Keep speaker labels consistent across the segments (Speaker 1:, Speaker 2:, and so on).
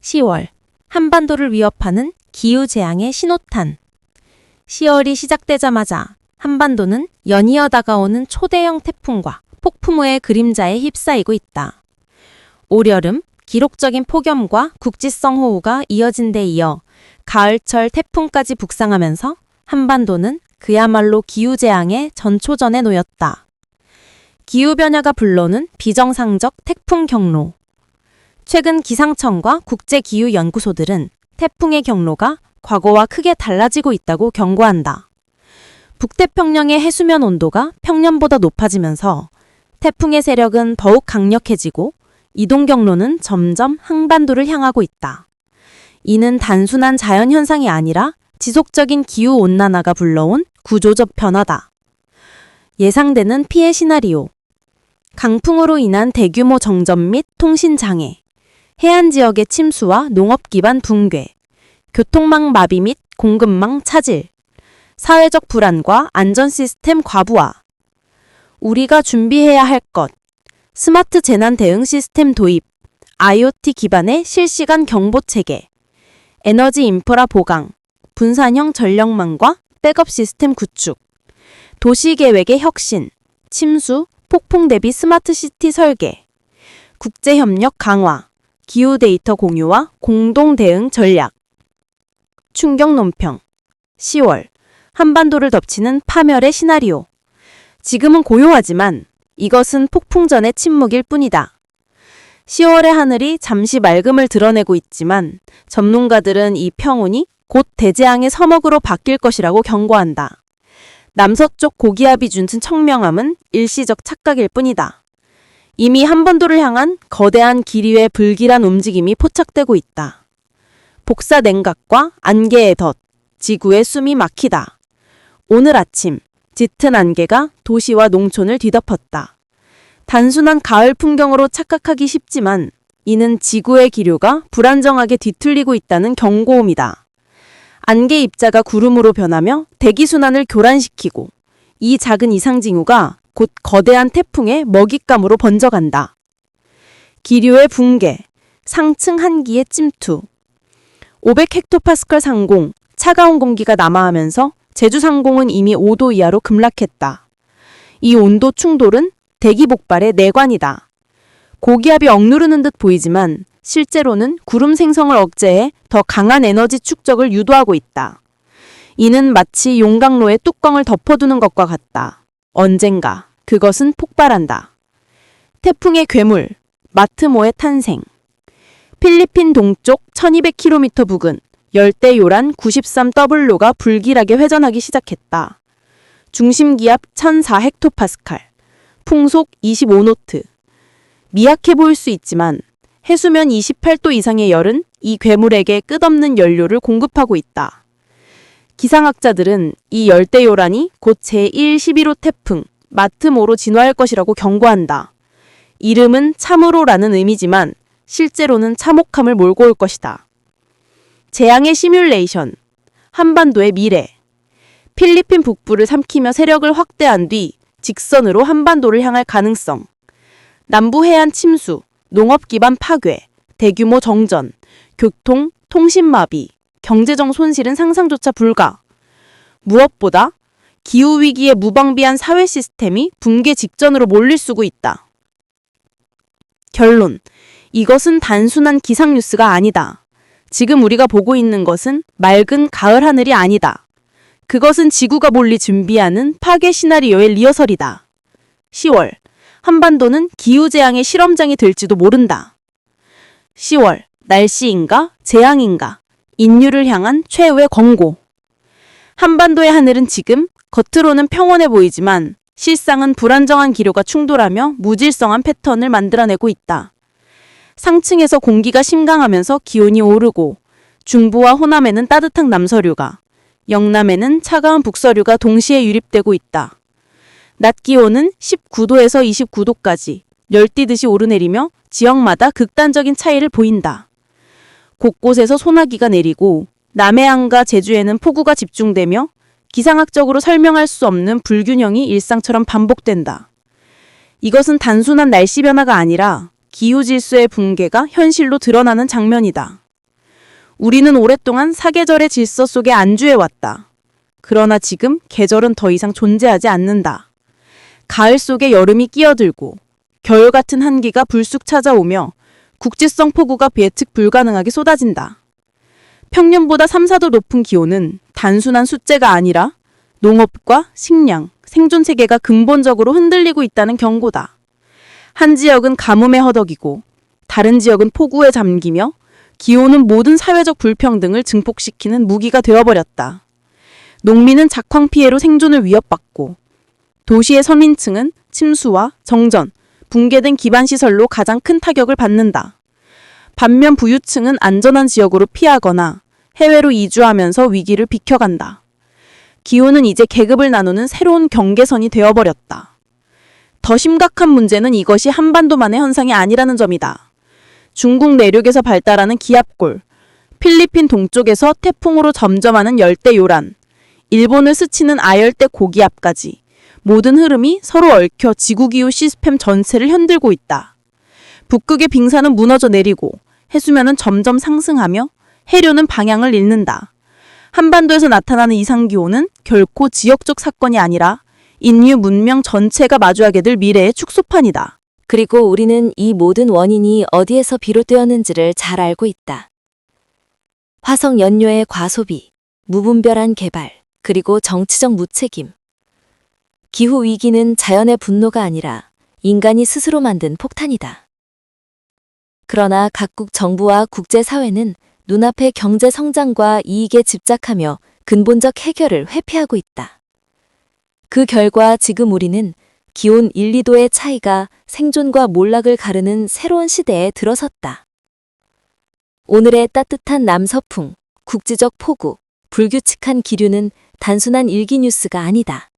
Speaker 1: 10월, 한반도를 위협하는 기후재앙의 신호탄. 10월이 시작되자마자 한반도는 연이어 다가오는 초대형 태풍과 폭풍우의 그림자에 휩싸이고 있다. 올여름, 기록적인 폭염과 국지성 호우가 이어진 데 이어 가을철 태풍까지 북상하면서 한반도는 그야말로 기후재앙의 전초전에 놓였다. 기후변화가 불러오는 비정상적 태풍 경로. 최근 기상청과 국제기후연구소들은 태풍의 경로가 과거와 크게 달라지고 있다고 경고한다. 북태평양의 해수면 온도가 평년보다 높아지면서 태풍의 세력은 더욱 강력해지고 이동 경로는 점점 한반도를 향하고 있다. 이는 단순한 자연현상이 아니라 지속적인 기후온난화가 불러온 구조적 변화다. 예상되는 피해 시나리오. 강풍으로 인한 대규모 정전 및 통신장애, 해안 지역의 침수와 농업 기반 붕괴, 교통망 마비 및 공급망 차질, 사회적 불안과 안전 시스템 과부하. 우리가 준비해야 할 것. 스마트 재난 대응 시스템 도입, IoT 기반의 실시간 경보 체계, 에너지 인프라 보강, 분산형 전력망과 백업 시스템 구축, 도시 계획의 혁신, 침수, 폭풍 대비 스마트 시티 설계, 국제 협력 강화, 기후 데이터 공유와 공동 대응 전략. 충격 논평. 10월, 한반도를 덮치는 파멸의 시나리오. 지금은 고요하지만 이것은 폭풍 전의 침묵일 뿐이다. 10월의 하늘이 잠시 맑음을 드러내고 있지만 전문가들은 이 평온이 곧 대재앙의 서먹으로 바뀔 것이라고 경고한다. 남서쪽 고기압이 준 청명함은 일시적 착각일 뿐이다. 이미 한반도를 향한 거대한 기류의 불길한 움직임이 포착되고 있다. 복사 냉각과 안개의 덫, 지구의 숨이 막히다. 오늘 아침, 짙은 안개가 도시와 농촌을 뒤덮었다. 단순한 가을 풍경으로 착각하기 쉽지만 이는 지구의 기류가 불안정하게 뒤틀리고 있다는 경고음이다. 안개 입자가 구름으로 변하며 대기순환을 교란시키고 이 작은 이상징후가 곧 거대한 태풍의 먹잇감으로 번져간다. 기류의 붕괴, 상층 한기의 침투. 500헥토파스칼 상공, 차가운 공기가 남하하면서 제주 상공은 이미 5도 이하로 급락했다. 이 온도 충돌은 대기 폭발의 내관이다. 고기압이 억누르는 듯 보이지만 실제로는 구름 생성을 억제해 더 강한 에너지 축적을 유도하고 있다. 이는 마치 용광로의 뚜껑을 덮어두는 것과 같다. 언젠가 그것은 폭발한다. 태풍의 괴물, 마트모의 탄생. 필리핀 동쪽 1200km 부근 열대 요란 93W가 불길하게 회전하기 시작했다. 중심 기압 1004헥토파스칼, 풍속 25노트. 미약해 보일 수 있지만 해수면 28도 이상의 열은 이 괴물에게 끝없는 연료를 공급하고 있다. 기상학자들은 이 열대 요란이 곧 제111호 태풍 마트모로 진화할 것이라고 경고한다. 이름은 참으로라는 의미지만 실제로는 참혹함을 몰고 올 것이다. 재앙의 시뮬레이션, 한반도의 미래. 필리핀 북부를 삼키며 세력을 확대한 뒤 직선으로 한반도를 향할 가능성. 남부 해안 침수, 농업 기반 파괴, 대규모 정전, 교통, 통신 마비, 경제적 손실은 상상조차 불가. 무엇보다 기후위기에 무방비한 사회 시스템이 붕괴 직전으로 몰리쓰고 있다. 결론, 이것은 단순한 기상 뉴스가 아니다. 지금 우리가 보고 있는 것은 맑은 가을 하늘이 아니다. 그것은 지구가 몰리 준비하는 파괴 시나리오의 리허설이다. 10월, 한반도는 기후재앙의 실험장이 될지도 모른다. 10월, 날씨인가, 재앙인가, 인류를 향한 최후의 권고. 한반도의 하늘은 지금 겉으로는 평온해 보이지만 실상은 불안정한 기류가 충돌하며 무질서한 패턴을 만들어내고 있다. 상층에서 공기가 심강하면서 기온이 오르고 중부와 호남에는 따뜻한 남서류가, 영남에는 차가운 북서류가 동시에 유입되고 있다. 낮 기온은 19도에서 29도까지 열띠듯이 오르내리며 지역마다 극단적인 차이를 보인다. 곳곳에서 소나기가 내리고 남해안과 제주에는 폭우가 집중되며 기상학적으로 설명할 수 없는 불균형이 일상처럼 반복된다. 이것은 단순한 날씨 변화가 아니라 기후 질서의 붕괴가 현실로 드러나는 장면이다.
Speaker 2: 우리는 오랫동안 사계절의 질서 속에 안주해왔다. 그러나 지금 계절은 더 이상 존재하지 않는다. 가을 속에 여름이 끼어들고 겨울 같은 한기가 불쑥 찾아오며 국지성 폭우가 예측 불가능하게 쏟아진다. 평년보다 3, 4도 높은 기온은 단순한 숫자가 아니라 농업과 식량, 생존 체계가 근본적으로 흔들리고 있다는 경고다. 한 지역은 가뭄에 허덕이고 다른 지역은 폭우에 잠기며 기온은 모든 사회적 불평등을 증폭시키는 무기가 되어버렸다. 농민은 작황 피해로 생존을 위협받고 도시의 서민층은 침수와 정전, 붕괴된 기반시설로 가장 큰 타격을 받는다. 반면 부유층은 안전한 지역으로 피하거나 해외로 이주하면서 위기를 비켜간다. 기후는 이제 계급을 나누는 새로운 경계선이 되어버렸다. 더 심각한 문제는 이것이 한반도만의 현상이 아니라는 점이다. 중국 내륙에서 발달하는 기압골, 필리핀 동쪽에서 태풍으로 점점하는 열대요란, 일본을 스치는 아열대 고기압까지 모든 흐름이 서로 얽혀 지구기후 시스템 전체를 흔들고 있다. 북극의 빙산은 무너져 내리고 해수면은 점점 상승하며 해류는 방향을 잃는다. 한반도에서 나타나는 이상기온은 결코 지역적 사건이 아니라 인류 문명 전체가 마주하게 될 미래의 축소판이다.
Speaker 3: 그리고 우리는 이 모든 원인이 어디에서 비롯되었는지를 잘 알고 있다. 화석 연료의 과소비, 무분별한 개발, 그리고 정치적 무책임. 기후 위기는 자연의 분노가 아니라 인간이 스스로 만든 폭탄이다. 그러나 각국 정부와 국제사회는 눈앞의 경제 성장과 이익에 집착하며 근본적 해결을 회피하고 있다. 그 결과 지금 우리는 기온 1, 2도의 차이가 생존과 몰락을 가르는 새로운 시대에 들어섰다. 오늘의 따뜻한 남서풍, 국지적 폭우, 불규칙한 기류는 단순한 일기 뉴스가 아니다.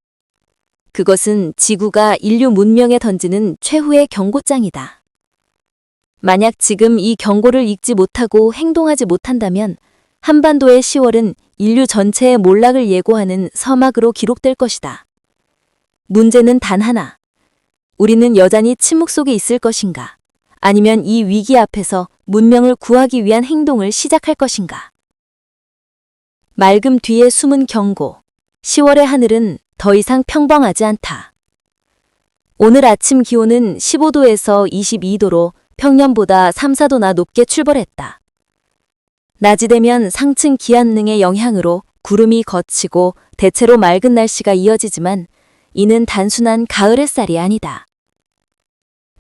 Speaker 3: 그것은 지구가 인류 문명에 던지는 최후의 경고장이다. 만약 지금 이 경고를 읽지 못하고 행동하지 못한다면 한반도의 10월은 인류 전체의 몰락을 예고하는 서막으로 기록될 것이다. 문제는 단 하나. 우리는 여전히 침묵 속에 있을 것인가? 아니면 이 위기 앞에서 문명을 구하기 위한 행동을 시작할 것인가? 맑음 뒤에 숨은 경고. 10월의 하늘은 더 이상 평범하지 않다. 오늘 아침 기온은 15도에서 22도로 평년보다 3, 4도나 높게 출발했다. 낮이 되면 상층 기압능의 영향으로 구름이 걷히고 대체로 맑은 날씨가 이어지지만 이는 단순한 가을 햇살이 아니다.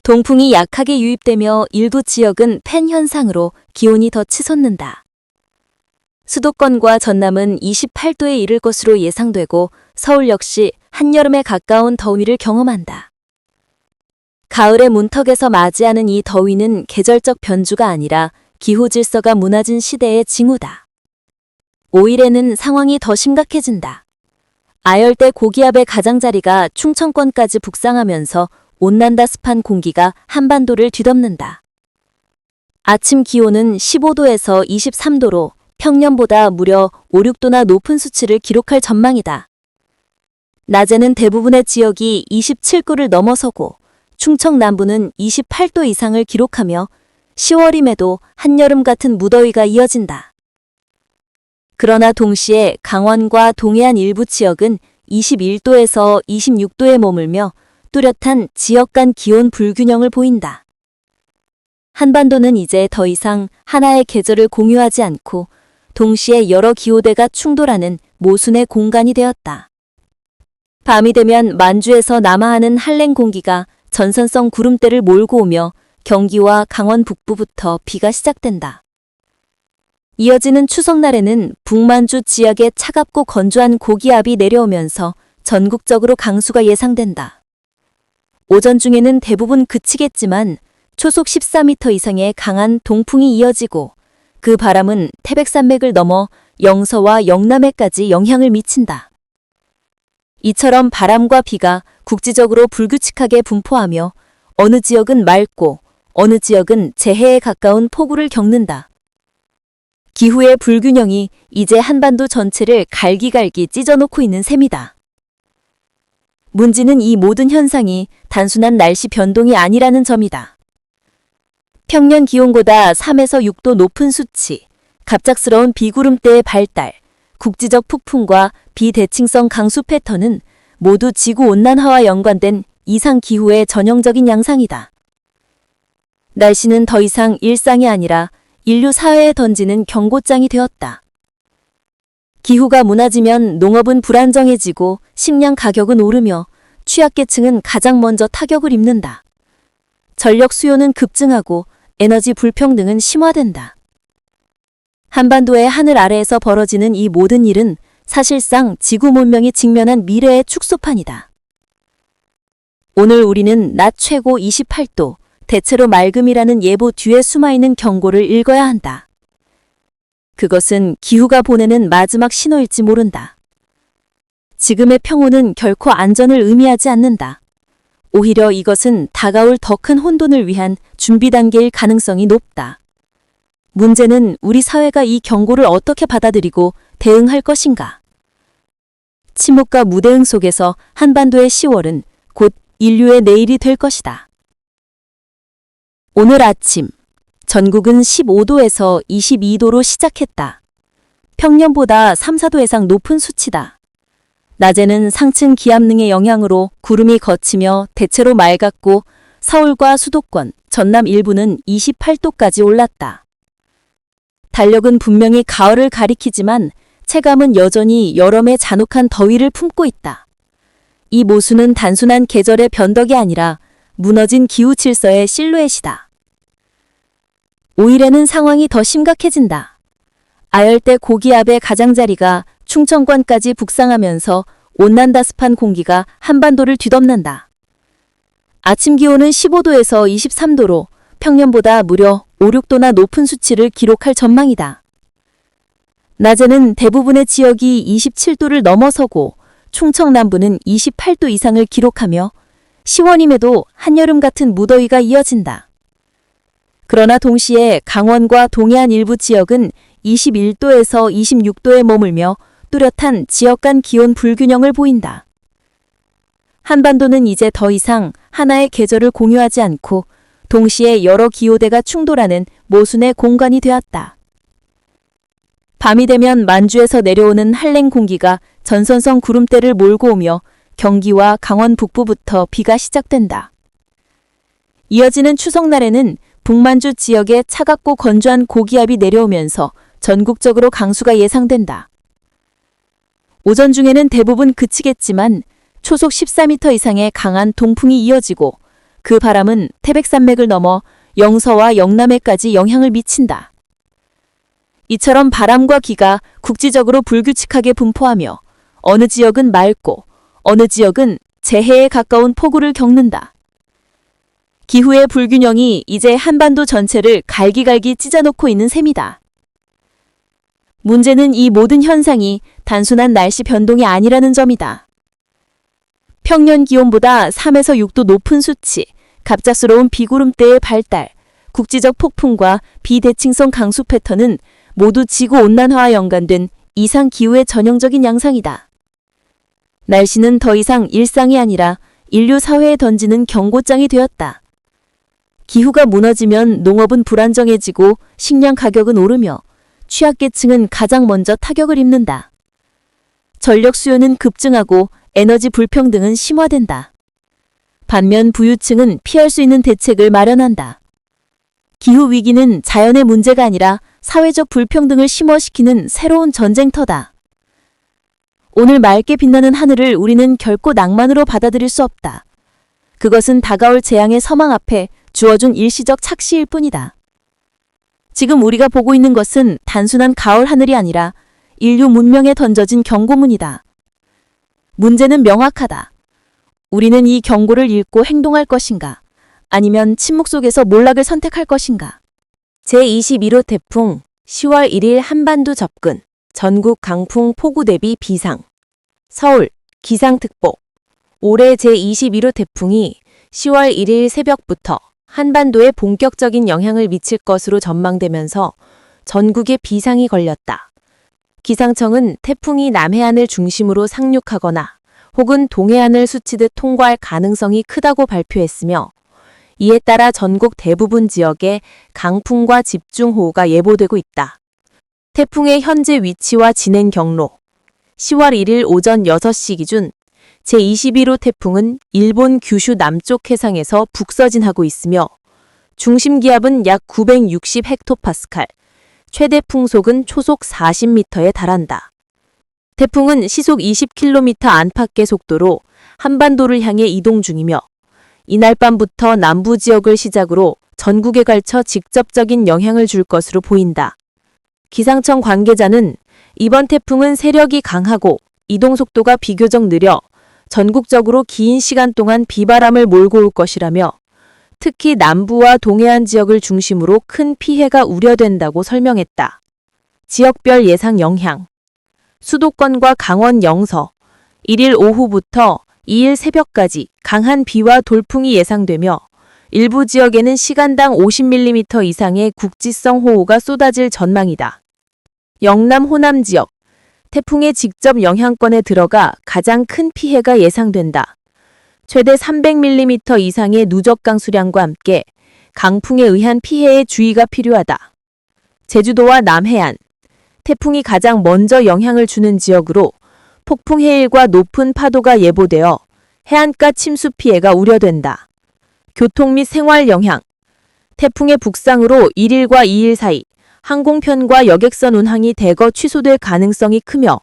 Speaker 3: 동풍이 약하게 유입되며 일부 지역은 팬 현상으로 기온이 더 치솟는다. 수도권과 전남은 28도에 이를 것으로 예상되고 서울 역시 한여름에 가까운 더위를 경험한다. 가을의 문턱에서 맞이하는 이 더위는 계절적 변주가 아니라 기후 질서가 무너진 시대의 징후다. 5일에는 상황이 더 심각해진다. 아열대 고기압의 가장자리가 충청권까지 북상하면서 온난다 습한 공기가 한반도를 뒤덮는다. 아침 기온은 15도에서 23도로 평년보다 무려 5, 6도나 높은 수치를 기록할 전망이다. 낮에는 대부분의 지역이 27도를 넘어서고 충청 남부는 28도 이상을 기록하며 10월임에도 한여름 같은 무더위가 이어진다. 그러나 동시에 강원과 동해안 일부 지역은 21도에서 26도에 머물며 뚜렷한 지역 간 기온 불균형을 보인다. 한반도는 이제 더 이상 하나의 계절을 공유하지 않고 동시에 여러 기후대가 충돌하는 모순의 공간이 되었다. 밤이 되면 만주에서 남하하는 한랭 공기가 전선성 구름대를 몰고 오며 경기와 강원 북부부터 비가 시작된다. 이어지는 추석날에는 북만주 지역에 차갑고 건조한 고기압이 내려오면서 전국적으로 강수가 예상된다. 오전 중에는 대부분 그치겠지만 초속 14m 이상의 강한 동풍이 이어지고 그 바람은 태백산맥을 넘어 영서와 영남해까지 영향을 미친다. 이처럼 바람과 비가 국지적으로 불규칙하게 분포하며 어느 지역은 맑고 어느 지역은 재해에 가까운 폭우를 겪는다. 기후의 불균형이 이제 한반도 전체를 갈기갈기 찢어놓고 있는 셈이다. 문제는 이 모든 현상이 단순한 날씨 변동이 아니라는 점이다. 평년 기온보다 3에서 6도 높은 수치, 갑작스러운 비구름대의 발달, 국지적 폭풍과 비대칭성 강수 패턴은 모두 지구온난화와 연관된 이상기후의 전형적인 양상이다. 날씨는 더 이상 일상이 아니라 인류 사회에 던지는 경고장이 되었다. 기후가 무너지면 농업은 불안정해지고 식량 가격은 오르며 취약계층은 가장 먼저 타격을 입는다. 전력 수요는 급증하고 에너지 불평등은 심화된다. 한반도의 하늘 아래에서 벌어지는 이 모든 일은 사실상 지구 문명이 직면한 미래의 축소판이다. 오늘 우리는 낮 최고 28도, 대체로 맑음이라는 예보 뒤에 숨어있는 경고를 읽어야 한다. 그것은 기후가 보내는 마지막 신호일지 모른다. 지금의 평온은 결코 안전을 의미하지 않는다. 오히려 이것은 다가올 더 큰 혼돈을 위한 준비 단계일 가능성이 높다. 문제는 우리 사회가 이 경고를 어떻게 받아들이고 대응할 것인가. 침묵과 무대응 속에서 한반도의 10월은 곧 인류의 내일이 될 것이다. 오늘 아침, 전국은 15도에서 22도로 시작했다. 평년보다 3, 4도 이상 높은 수치다. 낮에는 상층 기압능의 영향으로 구름이 걷히며 대체로 맑았고 서울과 수도권, 전남 일부는 28도까지 올랐다. 달력은 분명히 가을을 가리키지만 체감은 여전히 여름의 잔혹한 더위를 품고 있다. 이 모순은 단순한 계절의 변덕이 아니라 무너진 기후 질서의 실루엣이다. 5일에는 상황이 더 심각해진다. 아열대 고기압의 가장자리가 충청권까지 북상하면서 온난다습한 공기가 한반도를 뒤덮는다. 아침 기온은 15도에서 23도로 평년보다 무려 5, 6도나 높은 수치를 기록할 전망이다. 낮에는 대부분의 지역이 27도를 넘어서고 충청 남부는 28도 이상을 기록하며 10월임에도 한여름 같은 무더위가 이어진다. 그러나 동시에 강원과 동해안 일부 지역은 21도에서 26도에 머물며 뚜렷한 지역 간 기온 불균형을 보인다. 한반도는 이제 더 이상 하나의 계절을 공유하지 않고 동시에 여러 기후대가 충돌하는 모순의 공간이 되었다. 밤이 되면 만주에서 내려오는 한랭 공기가 전선성 구름대를 몰고 오며 경기와 강원 북부부터 비가 시작된다. 이어지는 추석날에는 북만주 지역에 차갑고 건조한 고기압이 내려오면서 전국적으로 강수가 예상된다. 오전 중에는 대부분 그치겠지만 초속 14m 이상의 강한 동풍이 이어지고 그 바람은 태백산맥을 넘어 영서와 영남해까지 영향을 미친다. 이처럼 바람과 기가 국지적으로 불규칙하게 분포하며 어느 지역은 맑고 어느 지역은 재해에 가까운 폭우를 겪는다. 기후의 불균형이 이제 한반도 전체를 갈기갈기 찢어놓고 있는 셈이다. 문제는 이 모든 현상이 단순한 날씨 변동이 아니라는 점이다. 평년 기온보다 3에서 6도 높은 수치, 갑작스러운 비구름대의 발달, 국지적 폭풍과 비대칭성 강수 패턴은 모두 지구온난화와 연관된 이상기후의 전형적인 양상이다. 날씨는 더 이상 일상이 아니라 인류 사회에 던지는 경고장이 되었다. 기후가 무너지면 농업은 불안정해지고 식량 가격은 오르며 취약계층은 가장 먼저 타격을 입는다. 전력 수요는 급증하고 에너지 불평등은 심화된다. 반면 부유층은 피할 수 있는 대책을 마련한다. 기후위기는 자연의 문제가 아니라 사회적 불평등을 심화시키는 새로운 전쟁터다. 오늘 맑게 빛나는 하늘을 우리는 결코 낭만으로 받아들일 수 없다. 그것은 다가올 재앙의 서망 앞에 주어준 일시적 착시일 뿐이다. 지금 우리가 보고 있는 것은 단순한 가을 하늘이 아니라 인류 문명에 던져진 경고문이다. 문제는 명확하다. 우리는 이 경고를 읽고 행동할 것인가? 아니면 침묵 속에서 몰락을 선택할 것인가?
Speaker 1: 제21호 태풍 10월 1일 한반도 접근, 전국 강풍 폭우 대비 비상. 서울 기상특보. 올해 제21호 태풍이 10월 1일 새벽부터 한반도에 본격적인 영향을 미칠 것으로 전망되면서 전국에 비상이 걸렸다. 기상청은 태풍이 남해안을 중심으로 상륙하거나 혹은 동해안을 스치듯 통과할 가능성이 크다고 발표했으며 이에 따라 전국 대부분 지역에 강풍과 집중호우가 예보되고 있다.
Speaker 2: 태풍의 현재 위치와 진행 경로. 10월 1일 오전 6시 기준 제21호 태풍은 일본 규슈 남쪽 해상에서 북서진하고 있으며 중심 기압은 약 960 헥토파스칼, 최대 풍속은 초속 40m에 달한다. 태풍은 시속 20km 안팎의 속도로 한반도를 향해 이동 중이며 이날 밤부터 남부 지역을 시작으로 전국에 걸쳐 직접적인 영향을 줄 것으로 보인다. 기상청 관계자는 이번 태풍은 세력이 강하고 이동 속도가 비교적 느려 전국적으로 긴 시간 동안 비바람을 몰고 올 것이라며 특히 남부와 동해안 지역을 중심으로 큰 피해가 우려된다고 설명했다. 지역별 예상 영향. 수도권과 강원 영서, 1일 오후부터 2일 새벽까지 강한 비와 돌풍이 예상되며 일부 지역에는 시간당 50mm 이상의 국지성 호우가 쏟아질 전망이다. 영남 호남 지역. 태풍의 직접 영향권에 들어가 가장 큰 피해가 예상된다. 최대 300mm 이상의 누적 강수량과 함께 강풍에 의한 피해에 주의가 필요하다. 제주도와 남해안. 태풍이 가장 먼저 영향을 주는 지역으로 폭풍 해일과 높은 파도가 예보되어 해안가 침수 피해가 우려된다. 교통 및 생활 영향. 태풍의 북상으로 1일과 2일 사이 항공편과 여객선 운항이 대거 취소될 가능성이 크며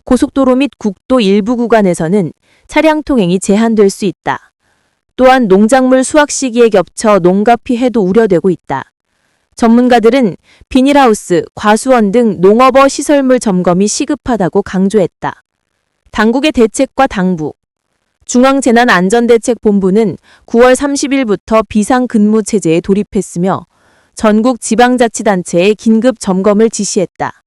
Speaker 2: 고속도로 및 국도 일부 구간에서는 차량 통행이 제한될 수 있다. 또한 농작물 수확 시기에 겹쳐 농가 피해도 우려되고 있다. 전문가들은 비닐하우스, 과수원 등 농업어 시설물 점검이 시급하다고 강조했다. 당국의 대책과 당부. 중앙재난안전대책본부는 9월 30일부터 비상근무 체제에 돌입했으며 전국 지방자치단체에 긴급 점검을 지시했다.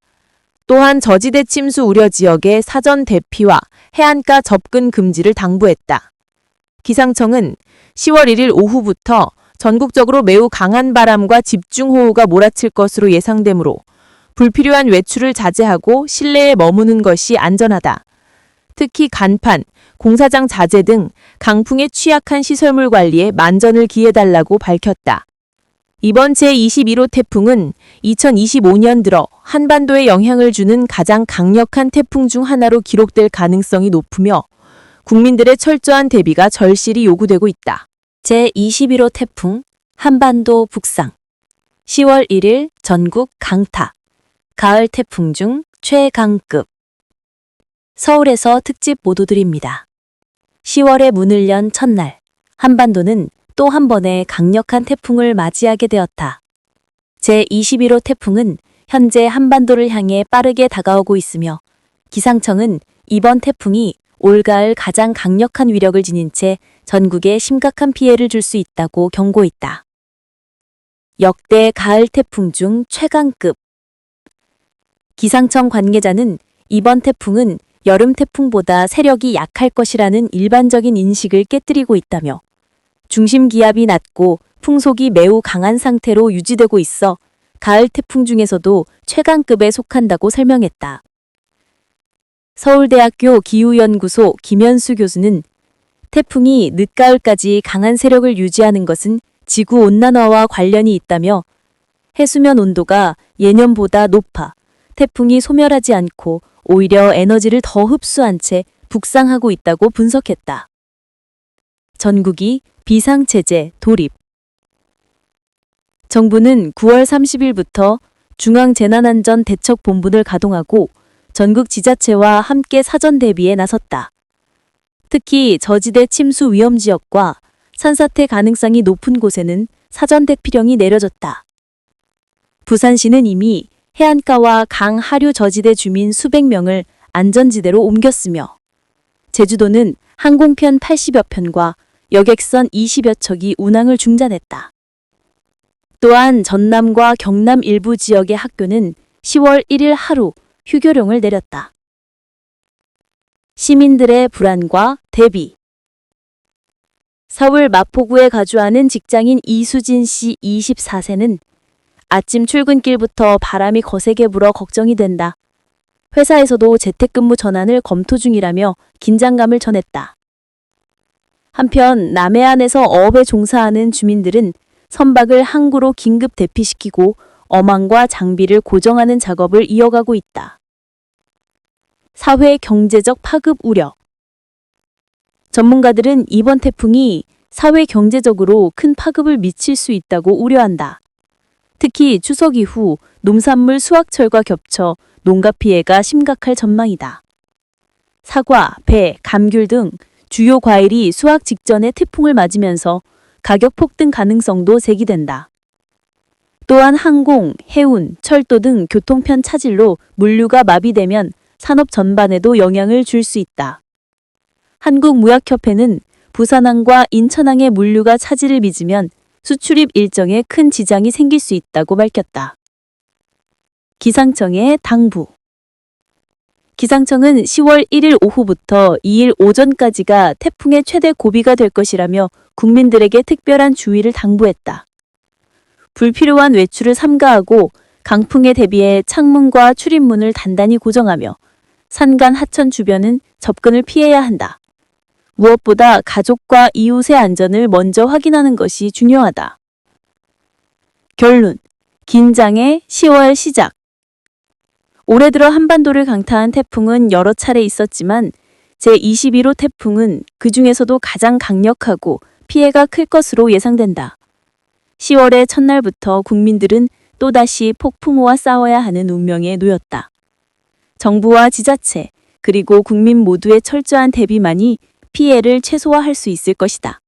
Speaker 2: 또한 저지대 침수 우려 지역의 사전 대피와 해안가 접근 금지를 당부했다. 기상청은 10월 1일 오후부터 전국적으로 매우 강한 바람과 집중호우가 몰아칠 것으로 예상되므로 불필요한 외출을 자제하고 실내에 머무는 것이 안전하다. 특히 간판, 공사장 자재 등 강풍에 취약한 시설물 관리에 만전을 기해달라고 밝혔다. 이번 제21호 태풍은 2025년 들어 한반도에 영향을 주는 가장 강력한 태풍 중 하나로 기록될 가능성이 높으며 국민들의 철저한 대비가 절실히 요구되고 있다.
Speaker 3: 제21호 태풍 한반도 북상 10월 1일 전국 강타 가을 태풍 중 최강급 서울에서 특집 보도드립니다. 10월에 문을 연 첫날 한반도는 또 한 번의 강력한 태풍을 맞이하게 되었다. 제21호 태풍은 현재 한반도를 향해 빠르게 다가오고 있으며 기상청은 이번 태풍이 올가을 가장 강력한 위력을 지닌 채 전국에 심각한 피해를 줄 수 있다고 경고했다. 역대 가을 태풍 중 최강급. 기상청 관계자는 이번 태풍은 여름 태풍보다 세력이 약할 것이라는 일반적인 인식을 깨뜨리고 있다며 중심 기압이 낮고 풍속이 매우 강한 상태로 유지되고 있어 가을 태풍 중에서도 최강급에 속한다고 설명했다. 서울대학교 기후연구소 김현수 교수는 태풍이 늦가을까지 강한 세력을 유지하는 것은 지구온난화와 관련이 있다며 해수면 온도가 예년보다 높아 태풍이 소멸하지 않고 오히려 에너지를 더 흡수한 채 북상하고 있다고 분석했다. 전국이 비상체제 돌입. 정부는 9월 30일부터 중앙재난안전대책본부를 가동하고 전국 지자체와 함께 사전 대비에 나섰다. 특히 저지대 침수 위험 지역과 산사태 가능성이 높은 곳에는 사전 대피령이 내려졌다. 부산시는 이미 해안가와 강 하류 저지대 주민 수백 명을 안전지대로 옮겼으며 제주도는 항공편 80여 편과 여객선 20여 척이 운항을 중단했다. 또한 전남과 경남 일부 지역의 학교는 10월 1일 하루 휴교령을 내렸다. 시민들의 불안과 대비. 서울 마포구에 거주하는 직장인 이수진 씨 24세는 아침 출근길부터 바람이 거세게 불어 걱정이 된다. 회사에서도 재택근무 전환을 검토 중이라며 긴장감을 전했다. 한편 남해안에서 어업에 종사하는 주민들은 선박을 항구로 긴급 대피시키고
Speaker 2: 어망과 장비를 고정하는 작업을 이어가고 있다. 사회 경제적 파급 우려. 전문가들은 이번 태풍이 사회 경제적으로 큰 파급을 미칠 수 있다고 우려한다. 특히 추석 이후 농산물 수확철과 겹쳐 농가 피해가 심각할 전망이다. 사과, 배, 감귤 등 주요 과일이 수확 직전에 태풍을 맞으면서 가격 폭등 가능성도 제기된다. 또한 항공, 해운, 철도 등 교통편 차질로 물류가 마비되면 산업 전반에도 영향을 줄 수 있다. 한국무역협회는 부산항과 인천항의 물류가 차질을 빚으면 수출입 일정에 큰 지장이 생길 수 있다고 밝혔다. 기상청의 당부. 기상청은 10월 1일 오후부터 2일 오전까지가 태풍의 최대 고비가 될 것이라며 국민들에게 특별한 주의를 당부했다. 불필요한 외출을 삼가하고 강풍에 대비해 창문과 출입문을 단단히 고정하며 산간 하천 주변은 접근을 피해야 한다. 무엇보다 가족과 이웃의 안전을 먼저 확인하는 것이 중요하다. 결론. 긴장의 10월 시작. 올해 들어 한반도를 강타한 태풍은 여러 차례 있었지만 제21호 태풍은 그 중에서도 가장 강력하고 피해가 클 것으로 예상된다. 10월의 첫날부터 국민들은 또다시 폭풍우와 싸워야 하는 운명에 놓였다. 정부와 지자체, 그리고 국민 모두의 철저한 대비만이 피해를 최소화할 수 있을 것이다.